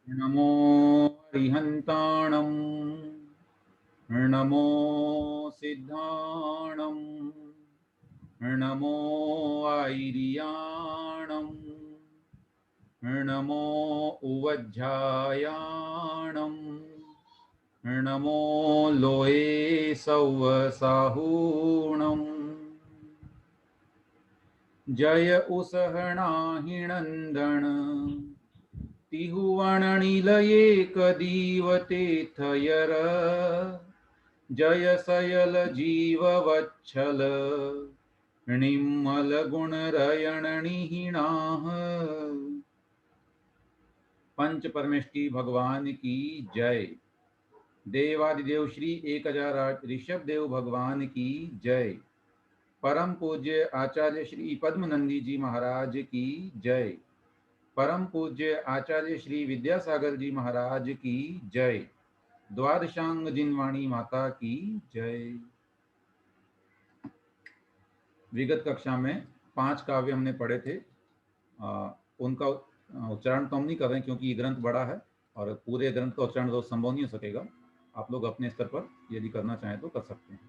नमो अरिहन्ताणं नमो सिद्धाणं नमो आयर्याणं नमो उवज्झायाणं नमो लोये सौवसाहूणम् जय उसहणाहिणन्दन तिहुवणनिलये कदीवतेथयर जय सयल जीववच्छल निम्मल गुणरयणनिहिणाः। पंच परमेष्टि भगवान की जय। देवादिदेव श्री 1008 ऋषभ देव भगवान की जय। परम पूज्य आचार्य श्री पद्मनंदी जी महाराज की जय। परम पूज्य आचार्य श्री विद्यासागर जी महाराज की जय। द्वादशांग जिनवाणी माता की जय। विगत कक्षा में 5 काव्य हमने पढ़े थे। उनका उच्चारण तो हम नहीं कर रहे हैं क्योंकि ये ग्रंथ बड़ा है और पूरे ग्रंथ का उच्चारण तो संभव नहीं हो सकेगा। आप लोग अपने स्तर पर यदि करना चाहें तो कर सकते हैं।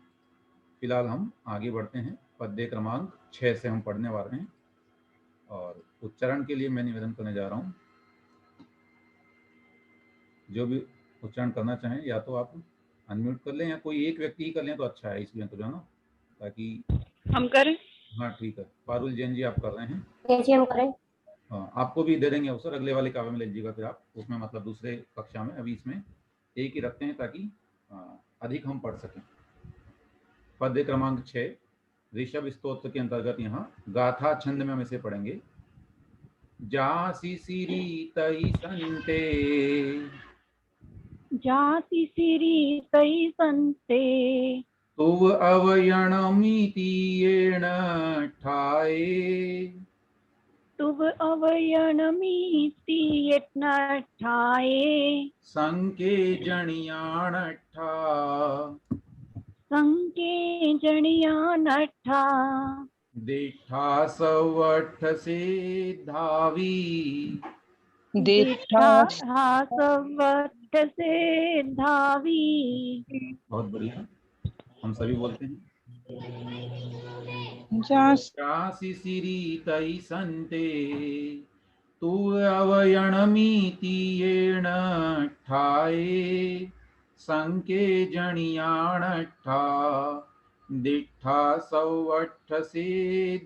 फिलहाल हम आगे बढ़ते हैं। पद्य क्रमांक 6 से हम पढ़ने वाले हैं और उच्चारण के लिए मैं निवेदन करने जा रहा हूँ। जो भी उच्चारण करना चाहें या तो आप अनम्यूट कर लें या कोई एक व्यक्ति ही कर लें तो अच्छा है, इसलिए तो जो है ना, ताकि हम करें। हाँ ठीक है। पारुल जैन जी आप कर रहे हैं? जी हम करें। हाँ, आपको भी दे देंगे अवसर, अगले वाले काव्य में ले लीजिएगा फिर आप उसमें, मतलब दूसरे कक्षा में। अभी इसमें एक ही रखते हैं ताकि अधिक हम पढ़ सकें। पद्य क्रमांक 6 ऋषभ स्तोत्र के अंतर्गत यहाँ गाथा छंद में हम इसे पढ़ेंगे। जासी सिरी तई संते जाति सिरी तई संते तुव अवयणमितीयेण ठाये तुव अवयणमीति यत्नाठाये संके जणियाणठा संके जणियानठा दिठा सवठ से धावी दिठा हासवट से धावी। बहुत बढ़िया, हम सभी बोलते हैं। जासी सिरी तई संते तु अवयणमितीयेण ठाये संके जणियाणठा दिठा सवठ से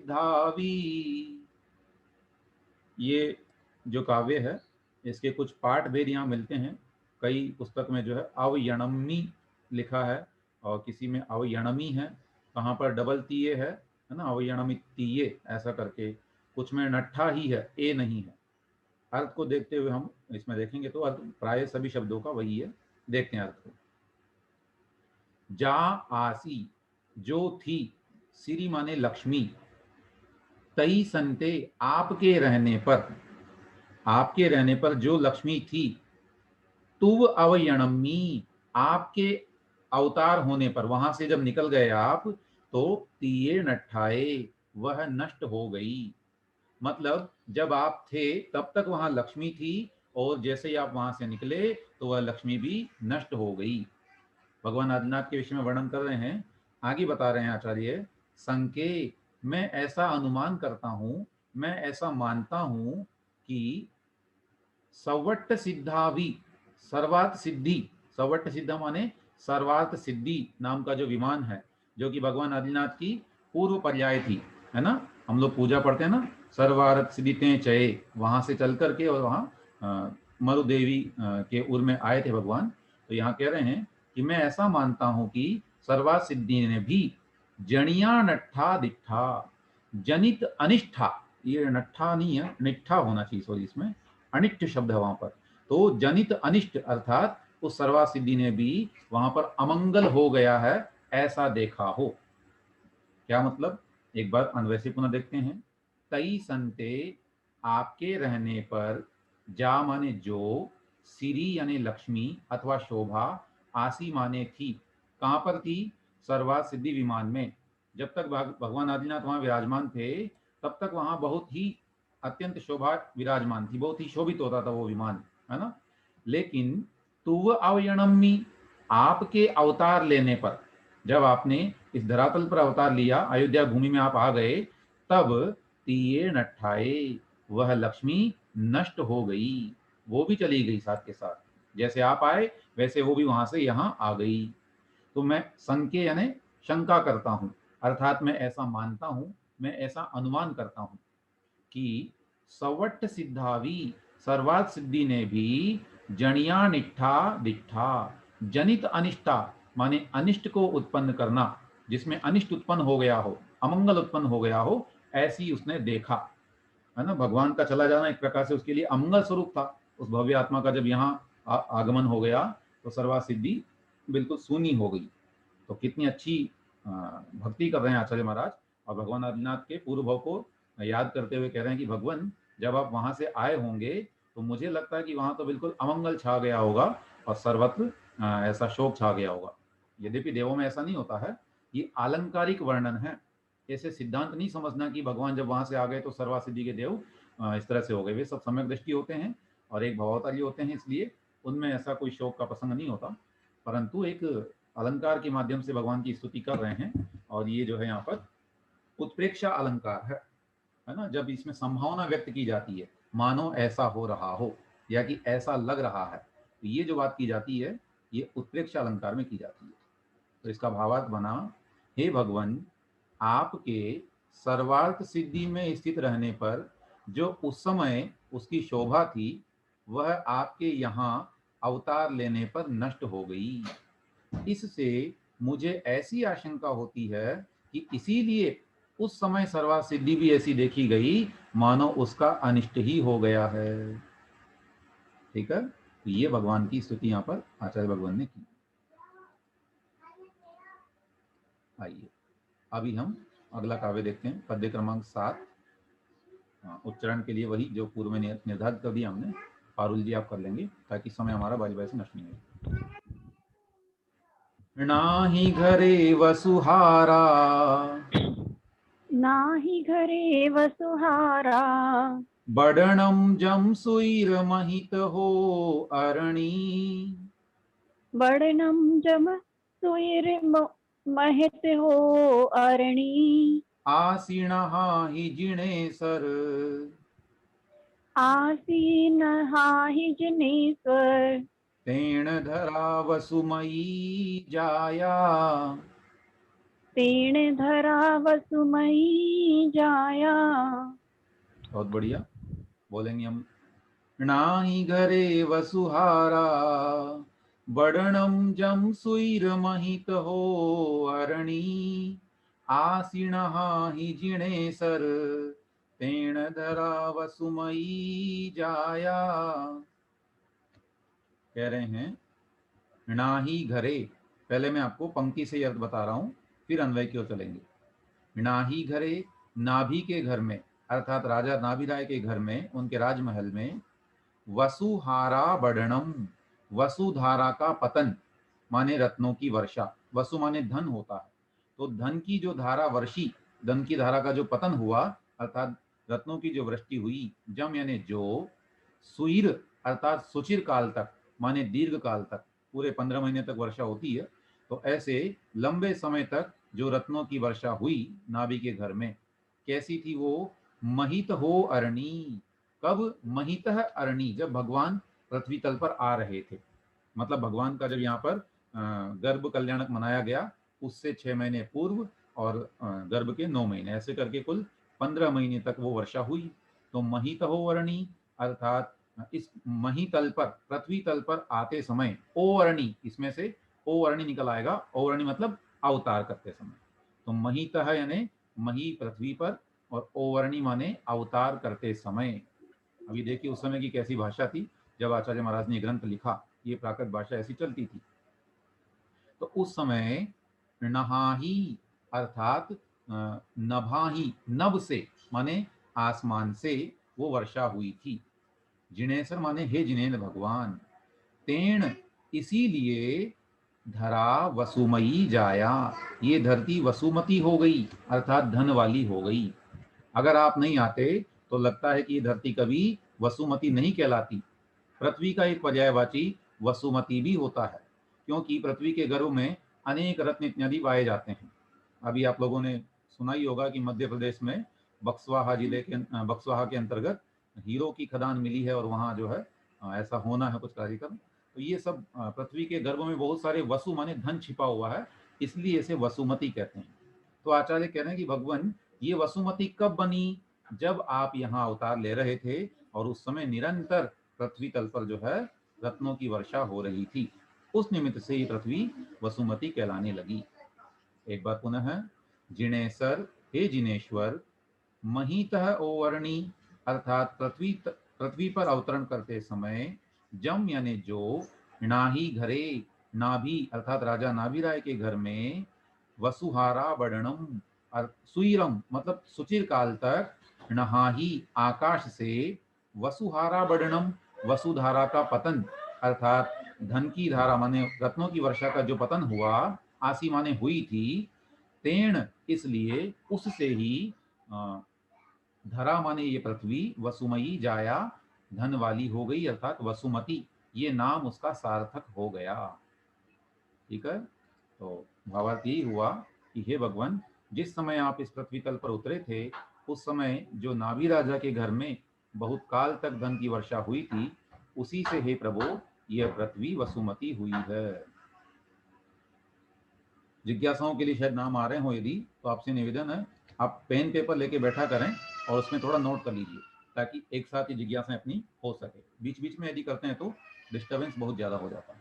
धावी। ये जो काव्य है इसके कुछ पाठ भेद यहाँ मिलते हैं। कई पुस्तक में जो है अवयणमी लिखा है और किसी में अवयणमी है। कहाँ पर डबल तीये है ना, अवयणमी तीये ऐसा करके। कुछ में नट्ठा ही है, ए नहीं है। अर्थ को देखते हुए हम इसमें देखेंगे तो अर्थ प्राय सभी शब्दों का वही है। देखते हैं अर्थ को। जा आसी जो थी, सिरी माने लक्ष्मी, तई संते आपके रहने पर, आपके रहने पर जो लक्ष्मी थी, तुव अवयणमी आपके अवतार होने पर, वहां से जब निकल गए आप तो तीये नठाए वह नष्ट हो गई। मतलब जब आप थे तब तक वहां लक्ष्मी थी और जैसे ही आप वहां से निकले तो वह लक्ष्मी भी नष्ट हो गई। भगवान आदिनाथ के विषय में वर्णन कर रहे हैं। आगे बता रहे हैं आचार्य, संके मैं ऐसा अनुमान करता हूं, मैं ऐसा मानता हूं कि सवट्ट सिद्धावी, सर्वार्थ सिद्धि, सवट्ट सिद्धा माने सर्वार्थ सिद्धि नाम का जो विमान है, जो कि भगवान आदिनाथ की पूर्व पर्याय थी, है ना। हम लोग पूजा पढ़ते हैं ना, सर्वार्थ सिद्धिते चये, वहां से चल करके और वहां मरुदेवी के उर में आए थे भगवान। तो यहाँ कह रहे हैं कि मैं ऐसा मानता हूं कि सर्वार्थ सिद्धि ने भी जनिया नट्ठा दिट्ठा, जनित अनिष्ठा, ये नट्ठा नहीं है, निष्ठा होना चाहिए, सॉरी, इसमें अनिष्ट शब्द है वहां पर। तो जनित अनिष्ट अर्थात उस सर्वा सिद्धि ने भी वहां पर अमंगल हो गया है, ऐसा देखा हो। क्या मतलब, एक बार अन्वय से पुनः देखते हैं। तई संते आपके रहने पर, जा माने जो, सिरी यानी लक्ष्मी अथवा शोभा, आसी माने थी, कहां पर थी, सर्वा सिद्धि विमान में। जब तक भगवान आदिनाथ वहां विराजमान थे तब तक वहां बहुत ही अत्यंत शोभा विराजमान थी, बहुत ही शोभित होता था वो विमान, है ना। लेकिन तुव अवयणमी, आपके अवतार लेने पर, जब आपने इस धरातल पर अवतार लिया, अयोध्या भूमि में आप आ गए, तब तीये नठाए, वह लक्ष्मी नष्ट हो गई, वो भी चली गई साथ के साथ। जैसे आप आए वैसे वो भी वहां से यहाँ आ गई। तो मैं संके यानी शंका करता हूँ, अर्थात मैं ऐसा मानता हूँ, मैं ऐसा अनुमान करता हूँ कि सवट सिद्धावी, सर्वात सिद्धि ने भी जनिया निष्ठा दिष्ठा, जनित अनिष्टा माने अनिष्ट को उत्पन्न करना, जिसमें अनिष्ट उत्पन्न हो गया हो, अमंगल उत्पन्न हो गया हो, ऐसी उसने देखा, है ना। भगवान का चला जाना एक प्रकार से उसके लिए अमंगल स्वरूप था। उस भव्य आत्मा का जब यहाँ आगमन हो गया तो सर्वात सिद्धि बिल्कुल शून्य हो गई। तो कितनी अच्छी भक्ति कर रहे हैं आचार्य महाराज, और भगवान आदिनाथ के पूर्व भाव को याद करते हुए कह रहे हैं कि भगवान जब आप वहां से आए होंगे तो मुझे लगता है कि वहां तो बिल्कुल अमंगल छा गया होगा और सर्वत्र ऐसा शोक छा गया होगा। यद्यपि देवों में ऐसा नहीं होता है, ये आलंकारिक वर्णन है, ऐसे सिद्धांत नहीं समझना कि भगवान जब वहां से आ गए तो सर्वासिद्धि के देव इस तरह से हो गए। वे सब सम्यक दृष्टि होते हैं और एक भगवतारी होते हैं, इसलिए उनमें ऐसा कोई शोक का प्रसंग नहीं होता, परंतु एक अलंकार के माध्यम से भगवान की स्तुति कर रहे हैं। और ये जो है यहाँ पर उत्प्रेक्षा अलंकार है ना, जब इसमें संभावना व्यक्त की जाती है, मानो ऐसा हो रहा हो या कि ऐसा लग रहा है, तो ये जो बात की जाती है ये उत्प्रेक्षा अलंकार में की जाती है। तो इसका भावार्थ बना, हे भगवान, आपके सर्वार्थ सिद्धि में स्थित रहने पर जो उस समय उसकी शोभा थी, वह आपके यहाँ अवतार लेने पर नष्ट हो गई। इससे मुझे ऐसी आशंका होती है कि इसीलिए उस समय सर्वार्थ सिद्धि भी ऐसी देखी गई मानो उसका अनिष्ट ही हो गया है। ठीक है, तो ये भगवान की स्तुति यहाँ पर आचार्य भगवान ने की। आइए अभी हम अगला काव्य देखते हैं, पद्य क्रमांक 7। उच्चारण के लिए वही जो पूर्व में निर्धारित कर दिया हमने, पारुल जी आप कर लेंगे ताकि समय हमारा बारी बारी से नष्ट नहीं हो। नाही घरे वसुहारा, नाही घरे वसुहारा, बडणम जम सुईर महित हो अरणी, बड़नम जम सुइर महित हो अरणी, आसीण ही जिणे सर, आसीन हाहि जिनेश्वर, तेण धरा वसुमयी जाया, तेण धरा वसुमयी जाया। बहुत बढ़िया, बोलेंगे हम। नाही घरे वसुहारा, बडणम जम सुईर महित हो अरणी, आसीण ही जिणे सर, तेण धरा वसुमयी जाया। कह रहे हैं नाही घरे, पहले मैं आपको पंक्ति से अर्थ बता रहा हूं, फिर अन्वय की ओर चलेंगे। नाही घरे, नाभि के घर में, अर्थात राजा नाभिराय के घर में, उनके राजमहल में, वसुहारा बडणम, वसुधारा का पतन माने रत्नों की वर्षा, वसु माने धन होता है, तो धन की जो धारा वर्षी, धन की धारा का जो पतन हुआ, अर्थात रत्नों की जो वृष्टि हुई, जम यानी जो, सुईर अर्थात सुचिर काल तक माने दीर्घ काल तक, पूरे 15 महीने तक वर्षा होती है, तो ऐसे लंबे समय तक जो रत्नों की वर्षा हुई नाभि के घर में, कैसी थी वो, महित हो अरणी, कब, महित अरणी, जब भगवान पृथ्वी तल पर आ रहे थे, मतलब भगवान का जब यहाँ पर गर्भ कल्याणक मनाया गया उससे 6 महीने पूर्व और गर्भ के 9 महीने, ऐसे करके कुल 15 महीने तक वो वर्षा हुई। तो महित हो अरणी अर्थात इस महीतल पर, पृथ्वी तल पर आते समय, ओ अरणी, इसमें से ओ अरणी निकल आएगा, ओ अरणी मतलब अवतार करते समय, तो महित यानी मही पृथ्वी पर, और ओवर्णी माने अवतार करते समय। अभी देखिए उस समय की कैसी भाषा थी, जब आचार्य महाराज ने ग्रंथ लिखा, ये प्राकृत भाषा ऐसी चलती थी। तो उस समय नहाही अर्थात नभाही, नभ से माने आसमान से वो वर्षा हुई थी, जिनेश्वर माने हे जिनेन्द्र भगवान, तेण इसीलिए धरा वसुमयी जाया, ये धरती वसुमती हो गई अर्थात धन वाली हो गई। अगर आप नहीं आते तो लगता है कि ये धरती कभी वसुमती नहीं कहलाती, पृथ्वी का एक पर्यायवाची वसुमती भी होता है, क्योंकि पृथ्वी के गर्भ में अनेक रत्न इत्यादि पाए जाते हैं। अभी आप लोगों ने सुना ही होगा कि मध्य प्रदेश में बक्सवाहा के अंतर्गत हीरो की खदान मिली है और वहाँ जो है ऐसा होना है कुछ कार्यक्रम। तो ये सब पृथ्वी के गर्भ में बहुत सारे वसु माने धन छिपा हुआ है, इसलिए इसे वसुमती कहते हैं। तो आचार्य कह रहे हैं कि भगवान ये वसुमती कब बनी? जब आप यहाँ अवतार ले रहे थे और उस समय निरंतर पृथ्वी तल पर जो है रत्नों की वर्षा हो रही थी, उस निमित्त से ये पृथ्वी वसुमती कहलाने लगी। एक बार पुनः, जिनेसर हे जिनेश्वर, महीतः ओवर्णी अर्थात पृथ्वी पर अवतरण करते समय जम यानी जो, नाही घरे नाभि अर्थात राजा नाभि राय के घर में, वसुहारा बड़नम सुईरम मतलब सुचिर काल तक, नहाही आकाश से, वसुहारा बड़नम वसुधारा का पतन अर्थात धन की धारा माने रत्नों की वर्षा का जो पतन हुआ, आसी माने हुई थी, तेण इसलिए उससे ही धरा माने ये पृथ्वी, वसुमयी जाया धन वाली हो गई अर्थात वसुमती, ये नाम उसका सार्थक हो गया। ठीक है, तो भावार्थ यही हुआ कि हे भगवान, जिस समय आप इस पृथ्वी तल पर उतरे थे उस समय जो नाभि राजा के घर में बहुत काल तक धन की वर्षा हुई थी, उसी से हे प्रभु यह पृथ्वी वसुमती हुई है। जिज्ञासाओं के लिए शायद नाम आ रहे हो, यदि तो आपसे निवेदन है आप पेन पेपर लेके बैठा करें और उसमें थोड़ा नोट कर लीजिए, ताकि एक साथ ही जिज्ञासाएं अपनी हो सके। बीच बीच में यदि करते हैं तो डिस्टर्बेंस बहुत ज़्यादा हो जाता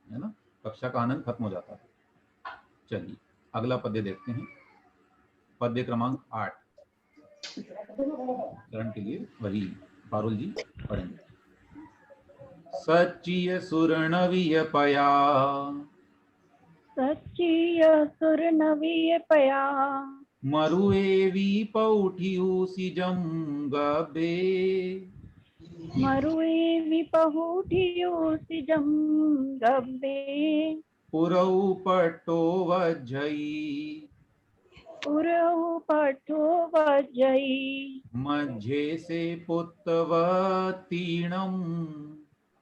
है ना, कक्षा का आनंद खत्म हो जाता है। चलिए अगला पद्य देखते हैं, पद्य क्रमांक 8 चरण के लिए वही पारुल जी पढ़ेंगे। सच्चिय सुरनविय पया, सच्चिय सुर नवीय पया, मरुएवी पौठियु सिजम गबे, मरुए विपहुठियो सिजम गब्बे, पुरौ पट्टो वज्जई, उरहु पठो वज्जई, मध्य से पुत्तवतीर्णम,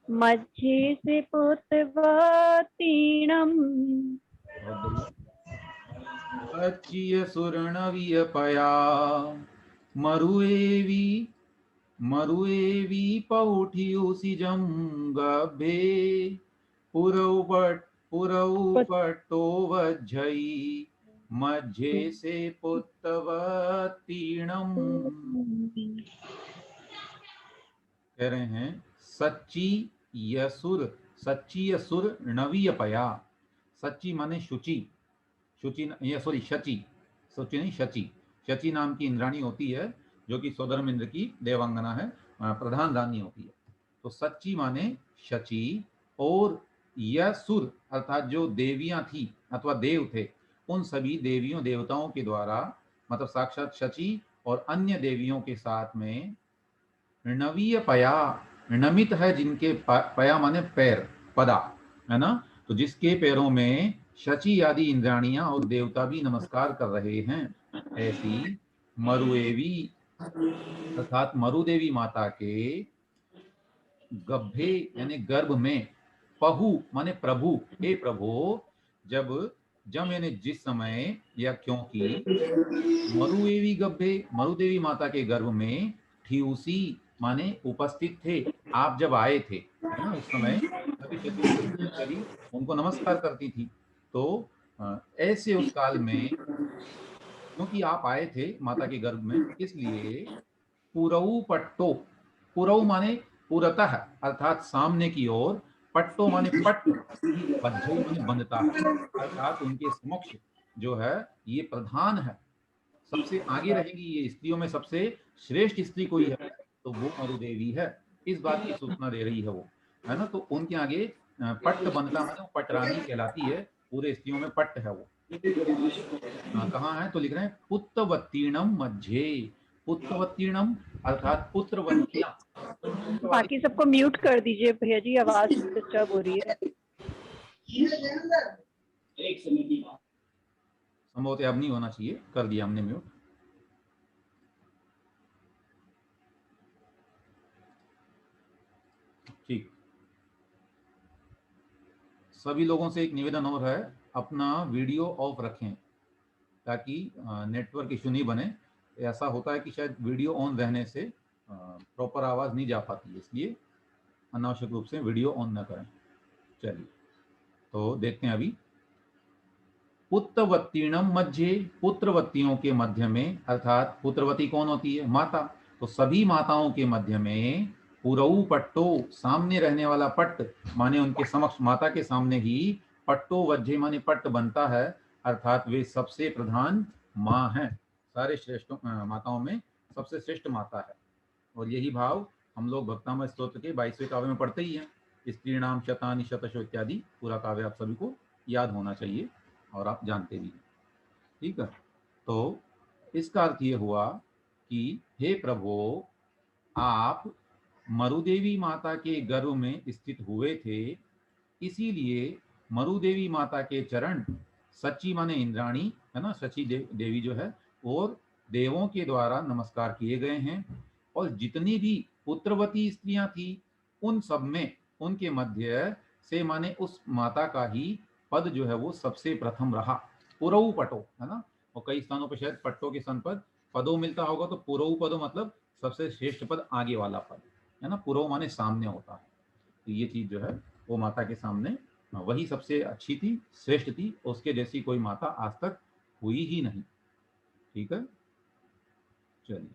मध्य से पुत्रवतीर्णम, सच्चिय सुरनविय पया, मरुएवी पौठियु सिजम गबे, पुरौ पट्टो वज्जई, मध्य से पुत्तवतीर्णम। कह रहे हैं सच्ची यसुर नवीय पया, सच्ची माने शुचि, शुचि या सॉरी शची, शुचि नहीं शची, शची नाम की इंद्राणी होती है जो कि सौधर्म इंद्र की देवांगना है, प्रधान रानी होती है। तो सच्ची माने शची, और यसुर अर्थात जो देवियां थी अथवा देव थे, उन सभी देवियों देवताओं के द्वारा मतलब साक्षात शची और अन्य देवियों के साथ में, नवीय पया नमित है जिनके पया माने पैर, पदा है ना, तो जिसके पैरों में शची आदि इंद्राणियां और देवता भी नमस्कार कर रहे हैं, ऐसी मरुएवी अर्थात मरुदेवी माता के गभ्भे यानी गर्भ में, पहु माने प्रभु, हे प्रभु, जब जब यानी जिस समय या क्योंकि, मरुएवी गभ्भे मरुदेवी माता के गर्भ में, ठियुसी माने उपस्थित थे, आप जब आए थे है ना, उस समय सभी शक्ति उनको नमस्कार करती थी। तो ऐसे उस काल में क्योंकि आप आए थे माता के गर्भ में, इसलिए पुरऊ पट्टो, पुरऊ माने पुरतः अर्थात सामने की ओर, पट्टो माने पट्ट, बज्जई माने बंधता है, अर्थात उनके समक्ष जो है ये प्रधान है, सबसे आगे रहेगी, ये स्त्रियों में सबसे श्रेष्ठ स्त्री कोई है तो वो मरुदेवी है, इस बात की सूचना दे रही है वो, है ना। तो उनके आगे पट्ट बनता माने वो पटरानी कहलाती है, पूरे स्त्रियों में पट्ट है वो। कहाँ है तो लिख रहे हैं पुत्रवत्तीर्णम मध्य, पुत्रवत्तीर्णम अर्थात पुत्रवतियां। बाकी सबको म्यूट कर दीजिए भैया जी, आवाज डिस्टर्ब हो रही है। संभवतः अब नहीं होना चाहिए, कर दिया हमने म्यूट। ठीक, सभी लोगों से एक निवेदन और है, अपना वीडियो ऑफ रखें ताकि नेटवर्क इशू नहीं बने। ऐसा होता है कि शायद वीडियो ऑन रहने से प्रॉपर आवाज़ नहीं जा पाती, इसलिए अनावश्यक रूप से वीडियो ऑन न करें। चलिए तो देखते हैं अभी। पुत्रवत्तीणम मध्य, पुत्रवत्तियों के मध्य में, अर्थात पुत्रवती कौन होती है? माता। तो सभी माताओं के मध्य में पुरऊ पट्टो, सामने रहने वाला पट्ट माने उनके समक्ष, माता के सामने ही पट्टो वज्जे माने पट्ट बनता है, अर्थात वे सबसे प्रधान माँ हैं। सारे श्रेष्ठ माताओं में सबसे श्रेष्ठ माता है। और यही भाव हम लोग भक्तामृत स्तोत्र के 22वें काव्य में पढ़ते ही हैं। स्त्री नाम शतानि शतशो इत्यादि पूरा काव्य आप सभी को याद होना चाहिए और आप जानते भी हैं। ठीक है, तो इसका अर्थ ये हुआ कि हे प्रभु, आप मरुदेवी माता के गर्भ में स्थित हुए थे, इसीलिए मरुदेवी माता के चरण सची माने इंद्राणी है ना, सची देवी जो है, और देवों के द्वारा नमस्कार किए गए हैं। और जितनी भी पुत्रवती स्त्रियां थी उन सब में, उनके मध्य से माने उस माता का ही पद जो है वो सबसे प्रथम रहा। पुरऊ पटो है ना, और कई स्थानों पर शायद पट्टों के स्थान पर पदों मिलता होगा, तो पुरऊ पदो मतलब सबसे श्रेष्ठ पद, आगे वाला पद है ना। पुरऊ माने सामने होता है। तो ये चीज जो है वो माता के सामने वही सबसे अच्छी थी, श्रेष्ठ थी, उसके जैसी कोई माता आज तक हुई ही नहीं। ठीक है, चलिए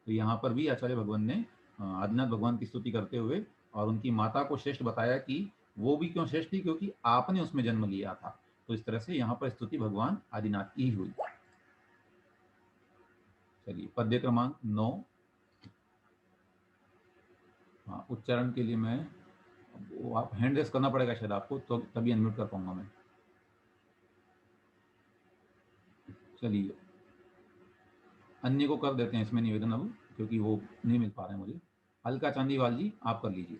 तो यहाँ पर भी आचार्य भगवान ने आदिनाथ भगवान की स्तुति करते हुए और उनकी माता को श्रेष्ठ बताया कि वो भी क्यों श्रेष्ठ थी, क्योंकि आपने उसमें जन्म लिया था। तो इस तरह से यहाँ पर स्तुति भगवान आदिनाथ की ही हुई। चलिए पद्य क्रमांक 9। हाँ, उच्चारण के लिए मैं, वो आप हैंड रेस करना पड़ेगा शायद आपको, तो तभी अनम्यूट कर पाऊंगा मैं। चलिए अन्य को कर देते हैं इसमें निवेदन अब, क्योंकि वो नहीं मिल पा रहे हैं मुझे। अलका चांदीवाल जी आप कर लीजिए,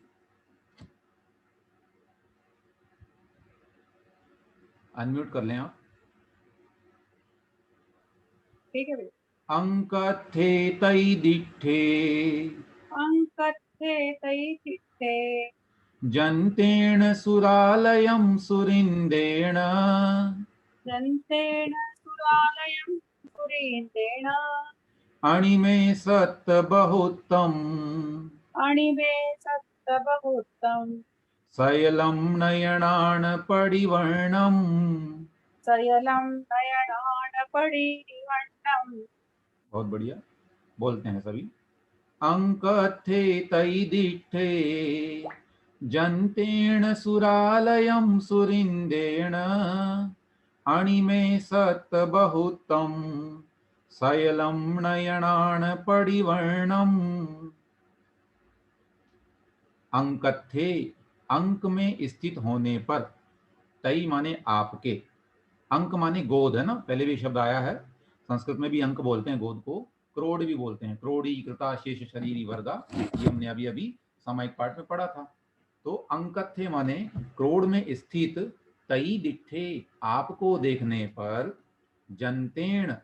अनम्यूट कर लें आप। ठीक है भैया। अंकथे तई दिठे, अंकथे तई चिट्ठे, जन्तेण सुरालयं सुरिंदेण, जन्तेण सुरालयं सुरेन्द्रेण, अणिमे सत्त बहुत्तम, अणिमे सत्तबहुत्तम, सयलं नयनान परिवर्णम। सयलं नयनानपरिवर्णम्। बहुत बढ़िया, बोलते हैं सभी। अंकथे तई दिठे, जन्तेण सुरालयं सुरिंदेण, अणिमे सत्त बहुत्तम, सयलं नयनान परिवर्णम। अंकथे, अंक में स्थित होने पर, तई माने आपके, अंक माने गोद है ना, पहले भी शब्द आया है। संस्कृत में भी अंक बोलते हैं गोद को, क्रोड भी बोलते हैं, क्रोड़ी कृता शेष शरीरी वर्गा, ये हमने अभी अभी सामायिक पाठ में पढ़ा था। तो अंकथे माने क्रोड में स्थित, तई दिठे आपको देखने पर, जंतेण,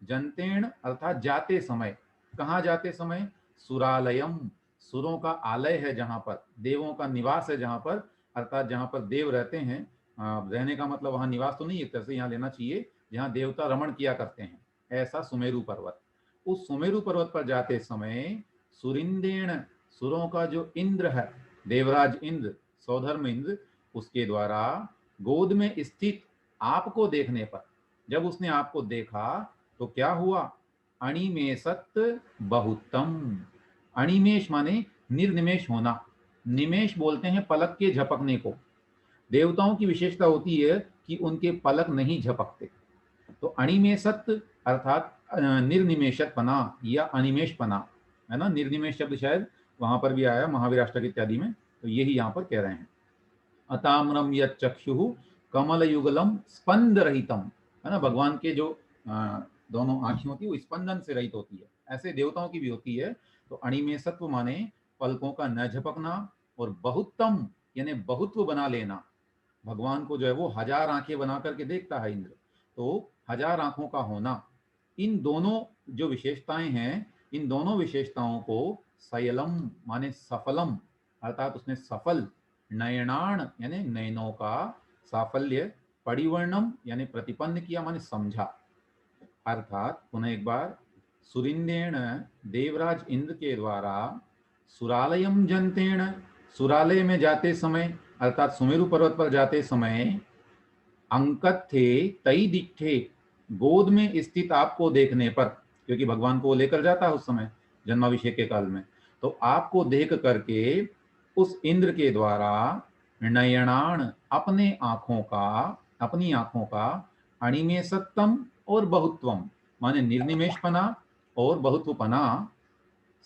जंतेण अर्थात जाते समय, कहाँ जाते समय? सुरालयम, सुरों का आलय है जहां पर, देवों का निवास है जहां पर, अर्थात जहां पर देव रहते हैं। रहने का मतलब वहां निवास तो नहीं, एक तरह से यहाँ लेना चाहिए जहां देवता रमण किया करते हैं, ऐसा सुमेरु पर्वत। उस सुमेरु पर्वत पर जाते समय सुरिंदेण, सुरों का जो इंद्र है, देवराज इंद्र, सौधर्म इंद्र, उसके द्वारा गोद में स्थित आपको देखने पर, जब उसने आपको देखा तो क्या हुआ? अणिमेषत बहुतम, अणिमेष माने निर्निमेष होना, निमेष बोलते हैं पलक के झपकने को। देवताओं की विशेषता होती है कि उनके पलक नहीं झपकते। तो अणिमेषत अर्थात निर्निमेषपना या अनिमेषपना है ना। निर्निमेष शब्द शायद वहां पर भी आया महावीर अष्टक इत्यादि में, तो यही यहाँ पर कह रहे हैं। अताम्रम यक्षु कमल युगलम स्पंद रहितम, है ना। भगवान के जो दोनों आंखें होती है वो स्पंदन से रहित होती है, ऐसे देवताओं की भी होती है। तो अणिमेय सत्व माने पलकों का न झपकना, और बहुतम यानी बहुत्व बना लेना। भगवान को जो है वो 1000 आंखें बना करके देखता है इंद्र, तो 1000 आंखों का होना, इन दोनों जो विशेषताएं हैं, इन दोनों विशेषताओं को सयलम माने सफलम, अर्थात उसने सफल नयनाण यानी नयनों का, साफल्य, परिवर्णम यानी प्रतिपन्न किया माने समझा। अर्थात पुनः एक बार, सुरिंदेण देवराज इंद्र के द्वारा सुरालयम जनतेण, सुरालय में जाते समय अर्थात सुमेरु पर्वत पर जाते समय, अंकत थे तई दिखे, गोद में स्थित आपको देखने पर, क्योंकि भगवान को वो लेकर जाता है उस समय जन्माभिषेक के काल में, तो आपको देख करके उस इंद्र के द्वारा नयनाण अपने आंखों का, अपनी आंखों का, अणिमेषत्वम और बहुत्वम माने निर्निमेषपना और बहुत्वपना,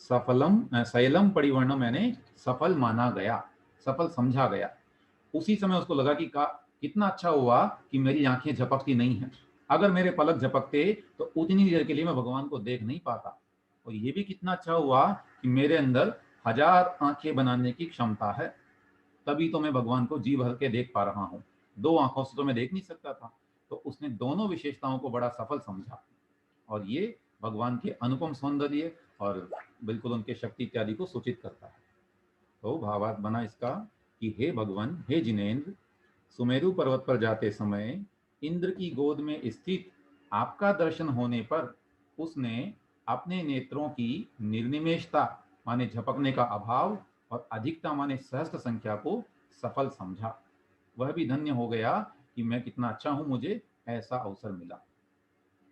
सफलम शैलम परिवर्णम यानी सफल माना गया, सफल समझा गया। उसी समय उसको लगा कि कितना अच्छा हुआ कि मेरी आंखें झपकती नहीं हैं, अगर मेरे पलक झपकते तो उतनी देर के लिए मैं भगवान को देख नहीं पाता। और ये भी कितना अच्छा हुआ कि मेरे अंदर 1000 आंखें बनाने की क्षमता है, तभी तो मैं भगवान को जी भर के देख पा रहा हूँ, 2 आंखों से तो मैं देख नहीं सकता था। तो उसने दोनों विशेषताओं को बड़ा सफल समझा, और ये भगवान के अनुपम सौंदर्य और बिल्कुल उनके शक्ति इत्यादि को सूचित करता है। तो भावार्थ बना इसका कि हे भगवान, हे जिनेन्द्र, सुमेरु पर्वत पर जाते समय इंद्र की गोद में स्थित आपका दर्शन होने पर उसने अपने नेत्रों की निर्निमेषता माने झपकने का अभाव और अधिकता माने सहस्त्र संख्या को सफल समझा। वह भी धन्य हो गया कि मैं कितना अच्छा हूं, मुझे ऐसा अवसर मिला।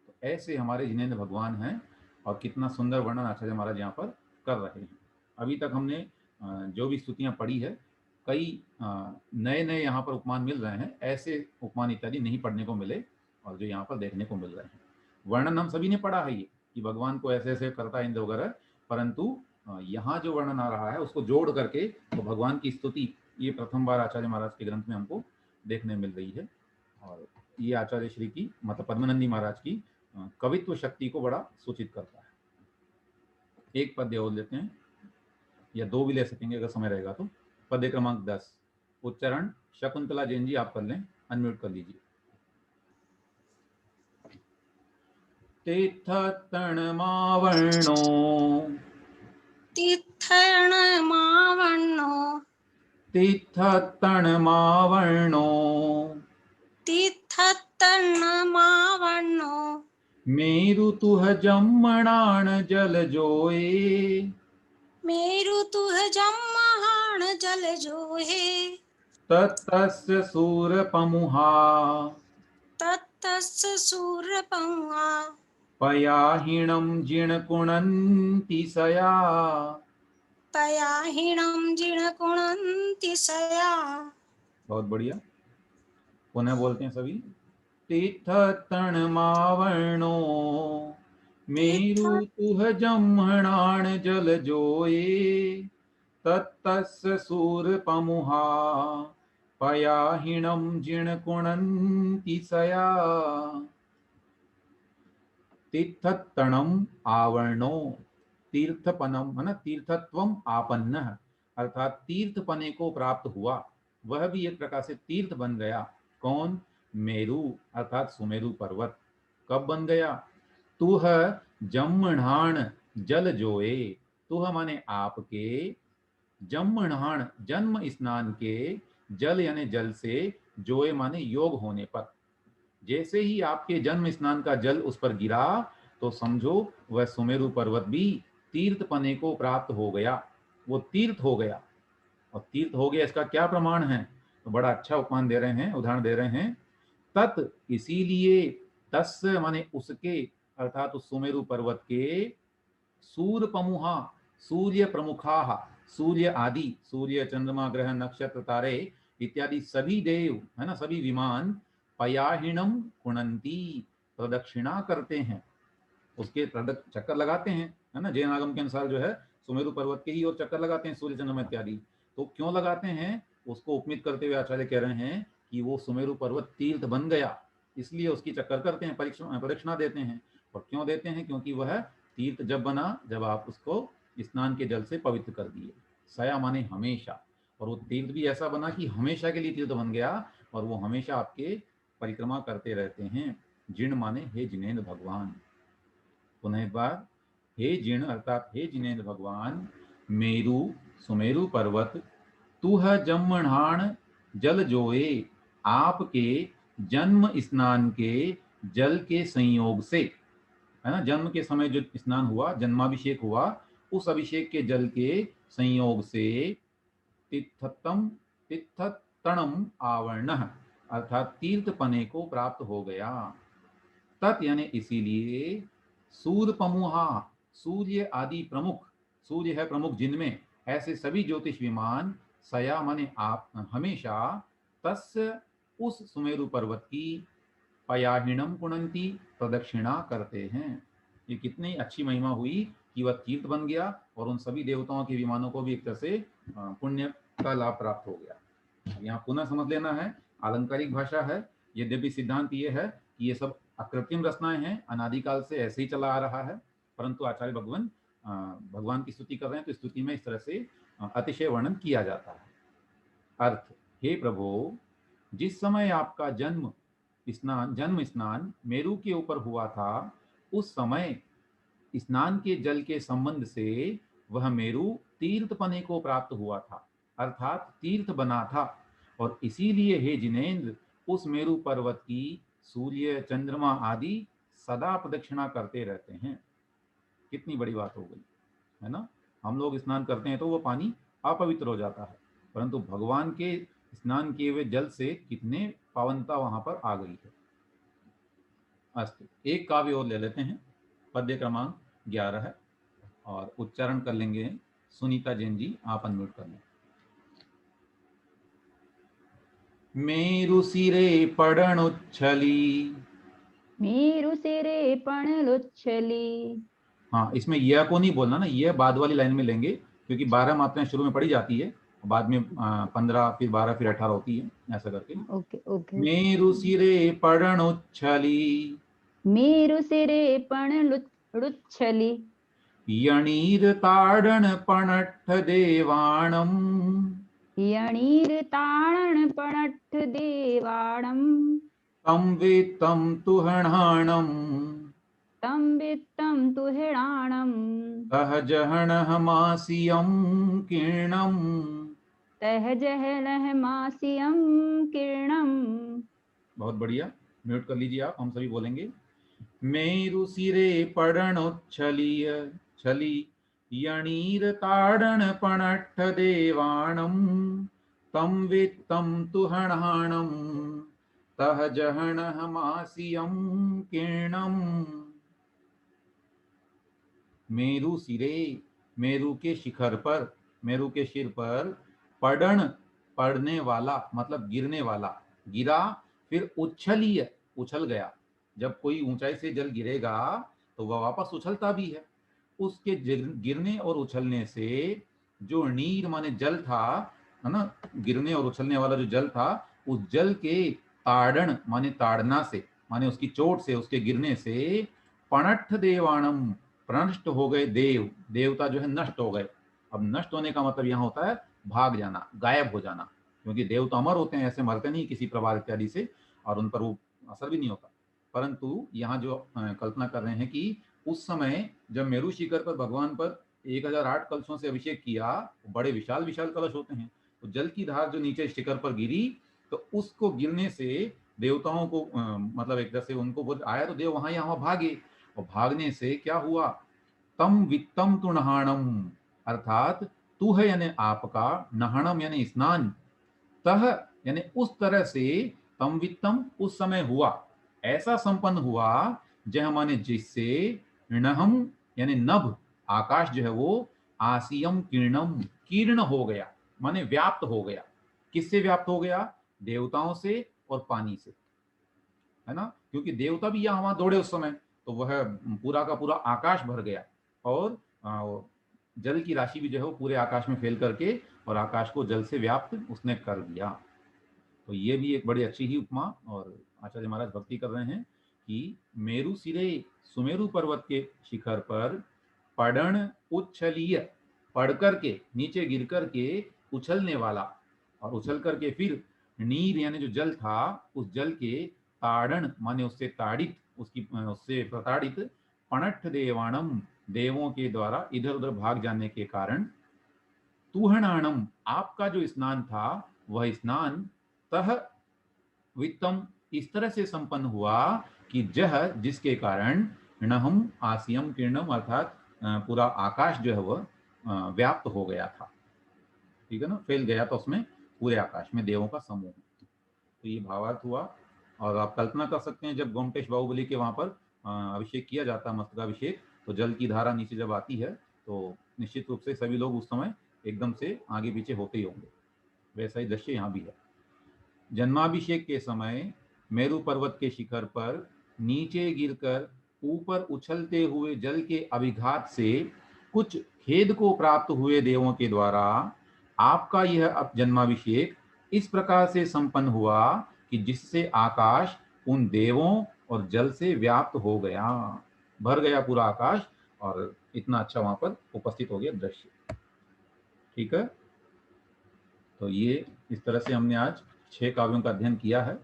तो ऐसे हमारे जिनेन्द्र भगवान हैं, और कितना सुंदर वर्णन आचार्य महाराज यहाँ पर कर रहे हैं। अभी तक हमने जो भी स्तुतियां पढ़ी है, कई नए नए यहाँ पर उपमान मिल रहे हैं, ऐसे उपमान इत्यादि नहीं पढ़ने को मिले और जो यहाँ पर देखने को मिल रहे हैं। वर्णन हम सभी ने पढ़ा है ये कि भगवान को ऐसे ऐसे करता है इंद्र वगैरह, परंतु यहाँ जो वर्णन आ रहा है उसको जोड़ करके तो भगवान की स्तुति ये प्रथम बार आचार्य महाराज के ग्रंथ में हमको देखने मिल रही है। और ये आचार्य श्री की मतलब पद्मनंदी महाराज की कवित्व शक्ति को बड़ा सूचित करता है। एक पद्य और लेते हैं, या 2 भी ले सकेंगे अगर समय रहेगा तो। पद्य क्रमांक 10, उच्चारण शकुंतला जैन जी आप कर लें, अनम्यूट कर लीजिए। तीर्थतणमावर्णो तीर्थतणमावर्णो तीर्थतणमावर्णो तीर्थतणमावर्णो मेरुतुह जम्मणान जलजोए मेरुतुह जम्महाण जलजोहे तत्तस्य सूरपमुहा तत्तस्य सूरपमुहा पयाहिणं जिणकुणन्ति सया पयाहिणं जिणकुणन्ति सया। बहुत बढ़िया, पुनः बोलते हैं सभी। तीर्थतणमावर्णो मेरुतुह जम्मणान जलजोए तत्तस्य सूरपमुहा पयाहिणं जिणकुणन्ति सया। तीर्थतणम आवरणो, तीर्थपनम है ना, तीर्थत्वम आपन्न, अर्थात तीर्थपने को प्राप्त हुआ, वह भी एक प्रकार से तीर्थ बन गया। कौन? मेरु अर्थात सुमेरु पर्वत। कब बन गया? तुह जम्मणान जल जोए, तुह माने आपके, जम्मणान जन्म स्नान के, जल यानी जल से, जोए माने योग होने पर, जैसे ही आपके जन्म स्नान का जल उस पर गिरा तो समझो वह सुमेरु पर्वत भी तीर्थपने को प्राप्त हो गया, वो तीर्थ हो गया। और तीर्थ हो गया इसका क्या प्रमाण है? तो बड़ा अच्छा उपमान दे रहे हैं, उदाहरण दे रहे हैं। तत् इसीलिए, तस्य माने उसके, अर्थात उस सुमेरु पर्वत के, सूर्यपमुहा सूर्य प्रमुखा, सूर्य आदि, सूर्य चंद्रमा ग्रह नक्षत्र तारे इत्यादि सभी देव है ना, सभी विमान पयाहिणम कुणंती प्रदक्षिणा करते हैं, उसके चक्कर लगाते हैं है ना। जैन आगम के अनुसार जो है सुमेरु पर्वत के ही और चक्कर लगाते हैं सूर्य चंद्रमा इत्यादि। तो क्यों लगाते हैं उसको उपमित करते हुए आचार्य कह रहे हैं कि वो सुमेरु पर्वत तीर्थ बन गया, इसलिए उसकी चक्कर करते हैं, प्रदक्षिणा देते हैं। और क्यों देते हैं? क्योंकि वह तीर्थ जब बना जब आप उसको स्नान के जल से पवित्र कर दिए। सया माने हमेशा, और वो तीर्थ भी ऐसा बना कि हमेशा के लिए तीर्थ बन गया, और वो हमेशा आपके परिक्रमा करते रहते हैं। जिण माने हे जिनेन्द्र भगवान। पुनः एक बार, हे जिण अर्थात हे जिनेन्द्र भगवान, मेरु सुमेरु पर्वत तुह जम्मणान जल जोए, आपके जन्म स्नान के जल के संयोग से, है ना, जन्म के समय जो स्नान हुआ, जन्माभिषेक हुआ, उस अभिषेक के जल के संयोग से तित्थतम तित्थतणम आवर्ण, अर्थात तीर्थपने को प्राप्त हो गया। तत् यानी इसीलिए, सूर्यपमुहा, सूर्य आदि प्रमुख, सूर्य है प्रमुख जिनमें, ऐसे सभी ज्योतिष विमान, सया माने आप, हमेशा, तस्य उस सुमेरु पर्वत की, पयाहिणम पुनंती, प्रदक्षिणा करते हैं। ये कितनी अच्छी महिमा हुई कि वह तीर्थ बन गया और उन सभी देवताओं के विमानों को भी एक तरह से पुण्य का लाभ प्राप्त हो गया। यहाँ पुनः समझ लेना है, आलंकारिक भाषा है। यद्यपि सिद्धांत ये है कि ये सब अकृत्रिम रचनाएं हैं, अनादिकाल से ऐसे ही चला आ रहा है, परंतु आचार्य भगवान भगवान की स्तुति कर रहे हैं तो स्तुति में इस तरह से अतिशय वर्णन किया जाता है। अर्थ, हे प्रभु, जिस समय आपका जन्म स्नान मेरु के ऊपर हुआ था, उस समय स्नान के जल के संबंध से वह मेरु तीर्थपने को प्राप्त हुआ था, अर्थात तीर्थ बना था। और इसीलिए हे जिनेन्द्र, उस मेरु पर्वत की सूर्य, चंद्रमा आदि सदा प्रदक्षिणा करते रहते हैं। कितनी बड़ी बात हो गई, है ना। हम लोग स्नान करते हैं तो वो पानी अपवित्र हो जाता है, परंतु भगवान के स्नान किए हुए जल से कितने पावनता वहां पर आ गई है। अस्तु, एक काव्य और ले लेते हैं, पद्य क्रमांक 11 है और उच्चारण कर लेंगे। सुनीता जैन जी, आप अनम्यूट कर लें। मेरु सिरे पड़नुच्छली, मेरु सिरे पणलुच्छली। हाँ, इसमें यह को नहीं बोलना ना, यह बाद वाली लाइन में लेंगे, क्योंकि 12 मात्राएं शुरू में पढ़ी जाती है, बाद में 15, फिर 12, फिर 18 होती है, ऐसा करके। Okay okay. मेरु सिरे पड़नुच्छली, मेरु सिरे पणलुच्छली। यणीर ताड़न पणट्ठ देवाणम, यणीर्ताणन पणट्ठ देवाणम्, तम वेत्तम तुहणाणम, तं वित्तं तुहिणाणम्, तह जहणहमासियं कीर्णम। तह जहलहमासियं किरणम्। बहुत बढ़िया, म्यूट कर लीजिए आप, हम सभी बोलेंगे। मेरु सिरे पड़नोच्छलीय छली, यणीर ताड़न पणट्ठ देवाणम, तम वित्तम तुहणाणम, तह जहणहमासियं कीर्णम। मेरु सिरे, मेरु के शिखर पर, मेरु के सिर पर, पड़न, पड़ने वाला मतलब गिरने वाला, गिरा, फिर उच्छलीय, उछल गया। जब कोई ऊंचाई से जल गिरेगा तो वह वापस उछलता भी है। उसके गिरने और उछलने से जो नीर माने जल था, है ना, गिरने और उछलने वाला जो जल था, उस जल के ताड़न माने ताड़ना से, माने उसकी चोट से, उसके गिरने से, पणट्ठ देवाणम, प्रनष्ट हो गए देव, देवता जो है नष्ट हो गए। अब नष्ट होने का मतलब यहाँ होता है भाग जाना, गायब हो जाना, क्योंकि देव तो अमर होते हैं, ऐसे मरते नहीं किसी प्रभाव इत्यादि से, और उन पर वो असर भी नहीं होता। परंतु यहाँ जो कल्पना कर रहे हैं कि उस समय जब मेरु शिखर पर भगवान पर 1008 कलशों से अभिषेक किया, बड़े विशाल विशाल कलश होते हैं, तो जल की धार जो नीचे शिखर पर गिरी, तो उसको गिरने से देवताओं को मतलब एक तरह से उनको बोल आया, तो देव वहां यहाँ भागे, और भागने से क्या हुआ, तम वित्तम तु नहाणम, अर्थात तू है यानी आपका, नहाणम यानी स्नान, तह यानी उस तरह से, तम वित्तम उस समय हुआ, ऐसा संपन्न हुआ, जह माने जिससे, नहम यानी नभ, आकाश जो है वो, आसियम किरणम, कीर्ण हो गया, माने व्याप्त हो गया। किससे व्याप्त हो गया, देवताओं से और पानी से, है ना, क्योंकि देवता भी यहाँ वहां दौड़े उस समय, तो वह पूरा का पूरा आकाश भर गया, और जल की राशि भी जो है वो पूरे आकाश में फैल करके, और आकाश को जल से व्याप्त उसने कर दिया। तो ये भी एक बड़ी अच्छी ही उपमा, और आचार्य महाराज भक्ति कर रहे हैं कि मेरु सिरे, सुमेरु पर्वत के शिखर पर, पड़न उच्छलीय, पढ़ करके नीचे गिर करके उछलने वाला, और उछल करके फिर नीर यानी जो जल था, उस जल के ताड़न माने उससे ताड़ित, उससे प्रताड़ित, पणट्ठ देवाणम, देवों के द्वारा इधर उधर भाग जाने के कारण, तुहणाणम, आपका जो स्नान था वह स्नान तह वित्तम, इस तरह से संपन्न हुआ कि जह, जिसके कारण नहम आसियम किरणम, अर्थात पूरा आकाश जो है वह व्याप्त हो गया था। ठीक है ना, फैल गया था उसमें पूरे आकाश में देवों का समूह। तो ये भावार्थ हुआ। और आप कल्पना कर सकते हैं जब गोमटेश बाहुबली के वहां पर अभिषेक किया जाता है, मस्तकाभिषेक, तो जल की धारा नीचे जब आती है तो निश्चित रूप से सभी लोग उस समय एकदम से आगे पीछे होते ही होंगे। वैसा ही दृश्य यहाँ भी है। जन्माभिषेक के समय मेरू पर्वत के शिखर पर नीचे गिरकर ऊपर उछलते हुए जल के अभिघात से कुछ खेद को प्राप्त हुए देवों के द्वारा आपका यह जन्माभिषेक इस प्रकार से संपन्न हुआ कि जिससे आकाश उन देवों और जल से व्याप्त हो गया, भर गया पूरा आकाश, और इतना अच्छा वहां पर उपस्थित हो गया दृश्य। ठीक है, तो ये इस तरह से हमने आज 6 काव्यों का अध्ययन किया है।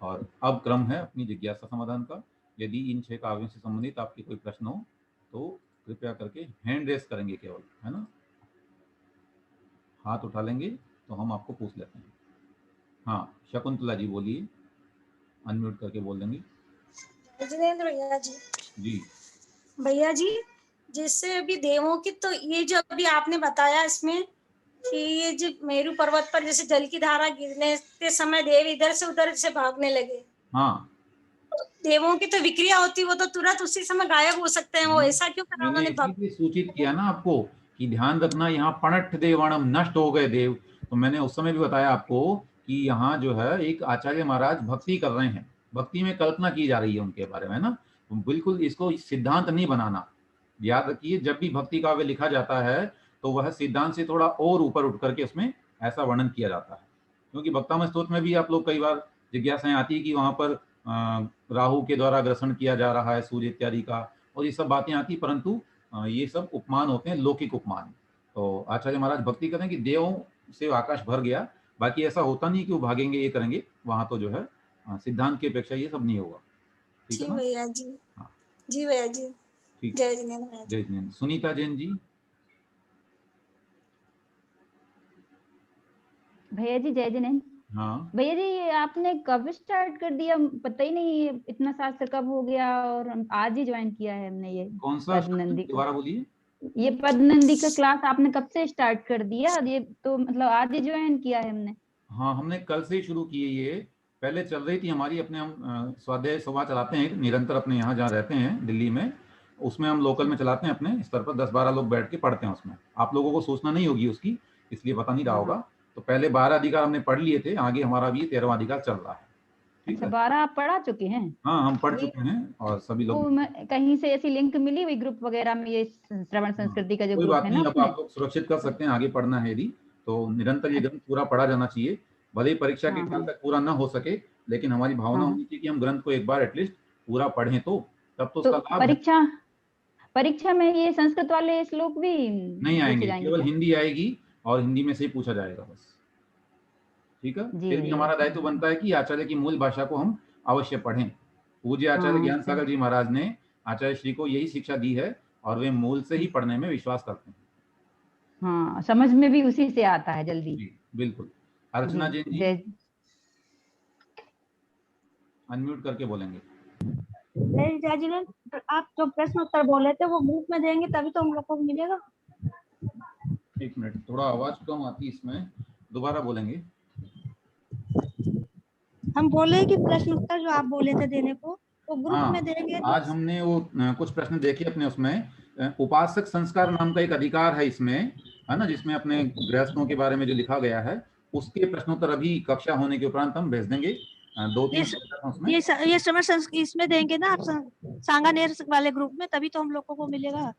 और अब क्रम है अपनी जिज्ञासा समाधान का। यदि इन 6 काव्यों से संबंधित आपके कोई प्रश्न हो तो कृपया करके हैंड रेस करेंगे केवल, है ना, हाथ उठा लेंगे तो हम आपको पूछ लेते हैं। हाँ, शकुंतला जी बोलिए, अनम्यूट करके बोल देंगे। जिनेंद्र भैया जी। जी भैया जी, जिससे अभी देवों की, तो ये जो अभी आपने बताया इसमें कि ये जो मेरू पर्वत पर जैसे जल की धारा गिरने के समय देव इधर से उधर से भागने लगे, हाँ, देवों की तो विक्रिया होती, वो तो तुरंत उसी समय गायब हो सकते हैं, वो ऐसा क्यों करा मैंने उन्होंने? इसीलिए सूचित किया ना आपको कि ध्यान रखना, यहाँ पणठ देवाणम, नष्ट हो गए देव। तो मैंने उस समय भी बताया आपको कि यहाँ जो है एक आचार्य महाराज भक्ति कर रहे हैं, भक्ति में कल्पना की जा रही है उनके बारे में ना, बिल्कुल इसको सिद्धांत नहीं बनाना। याद रखिए, जब भी भक्ति काव्य लिखा जाता है तो वह सिद्धांत से थोड़ा और ऊपर उठ करके उसमें ऐसा वर्णन किया जाता है। क्योंकि भक्तामय स्तोत्र में भी आप लोग कई बार जिज्ञासाएं आती है कि वहां पर राहु के द्वारा ग्रसन किया जा रहा है सूर्य इत्यादि का, और ये सब बातें आती, परंतु ये सब उपमान होते हैं, लौकिक उपमान। तो आचार्य महाराज भक्ति करते हैं कि देवों से आकाश भर गया, बाकी ऐसा होता नहीं कि वो भागेंगे ये करेंगे, वहां तो जो है सिद्धांत की अपेक्षा ये सब नहीं होगा। ठीक है जी ना? भैया जी। हाँ, जी भैया जी। ठीक, जय जिनेंद्र। जय जिनेंद्र। सुनीता जैन जी। भैया जी जय जिनेंद्र। हाँ, भैया जी ये आपने कब स्टार्ट कर दिया, पता ही नहीं, ये इतना शास्त्र कब हो गया, और आज ही ज्वाइन किया है हमने ये कौन सा पद्मनंदी का। दोबारा बोलिए। ये पद्मनंदी का क्लास आपने कब से स्टार्ट कर दिया? ये तो मतलब आज ही ज्वाइन किया है हमने। हाँ, हमने कल से ही शुरू की है ये। पहले चल रही थी हमारी, अपने हम स्वाध्याय सभा चलाते हैं निरंतर अपने यहाँ जहाँ रहते हैं दिल्ली में, उसमें हम लोकल में चलाते हैं, अपने स्तर पर 10-12 लोग बैठ के पढ़ते हैं उसमें। आप लोगों को सूचना नहीं होगी उसकी, इसलिए पता नहीं रहा होगा। तो पहले 12 अधिकार हमने पढ़ लिए थे, आगे हमारा भी 13वां अधिकार चल रहा है। ठीक अच्छा, है, 12 आप पढ़ा चुके हैं? हाँ हम पढ़ ये- चुके हैं और सभी वो लोग। कहीं से ऐसी लिंक मिली हुई ग्रुप वगैरह में, ये श्रवण संस्कृति का जो कोई ग्रुप बात है नहीं, ना अब उसमें? आप लोग सुरक्षित कर सकते हैं, आगे पढ़ना है यदि तो निरंतर ये ग्रंथ पूरा पढ़ा जाना चाहिए। भले ही परीक्षा के हाँ, काल हाँ, तक पूरा ना हो सके, लेकिन हमारी भावना हाँ। होनी चाहिए कि हम ग्रंथ को एक बार एटलीस्ट पूरा पढ़ें, तो तब तो तो उसका लाभ है। परीक्षा में ये संस्कृत वाले श्लोक भी नहीं पूछे आएंगे, जाएंगे केवल क्या? हिंदी आएगी और हिंदी में से ही पूछा जाएगा बस। ठीक है, जी फिर भी भैया। हमारा दायित्व बनता है कि आचार्य की मूल भाषा को हम अवश्य पढ़ें। पूज्य आचार्य हाँ ज्ञान सागर जी महाराज ने आचार्य श्री को यही शिक्षा दी है, और वे मूल से ही पढ़ने में विश्वास करते हैं। हाँ, समझ में भी उसी से आता है जल्दी। जी बिल्कुल। अर्चना जी जैन जी, जय। अनम्यूट करके बोलेंगे। जय जिनेंद्र, आप जो प्रश्न उत्तर बोले थे वो ग्रुप में देंगे तभी तो हम लोग को मिलेगा। एक मिनट, थोड़ा आवाज कम आती है इसमें, दोबारा बोलेंगे। हम बोले कि प्रश्न उत्तर जो आप बोले थे देने को वो ग्रुप हाँ, में देंगे। आज हमने वो कुछ प्रश्न देखे अपने उसमें, उपासक संस्कार नाम का एक अधिकार है इसमें, है ना, जिसमें अपने गृहस्थों के बारे में जो लिखा गया है उसके प्रश्नोत्तर अभी कक्षा होने के उपरांत हम भेज देंगे। 2-3 उसमें। ये समय इसमें देंगे ना आप सांगानेर वाले ग्रुप में, तभी तो हम लोगों को मिलेगा।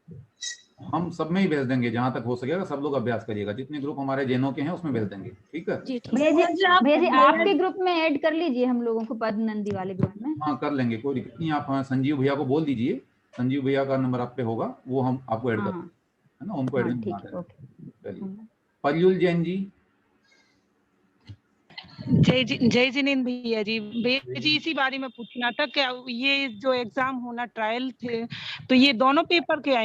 हम सब में ही भेज देंगे, जहां तक हो सकेगा सब लोग अभ्यास करिएगा, जितने ग्रुप हमारे जैनों के हैं उसमें भेज देंगे। ठीक है जी ठीक भैया है। जी आपके ग्रुप में ऐड कर लीजिए हम लोगों को, पद्मनंदी वाले ग्रुप में। हाँ कर लेंगे, कोई दिक्कत नहीं। आप संजीव भैया को बोल दीजिए, संजीव भैया का नंबर आप पे होगा, वो हम आपको ऐड कर हाँ, है ना, उनको हाँ, एडमिन ठीक बना है, देंगे। ओके। चलिए, पल्युल जैन जी। जय जिनेंद्र भैया जी। भैया जी इसी बारे में पूछना था, क्या ये जो एग्जाम होना ट्रायल थे तो ये दोनों पेपर के आएंगे?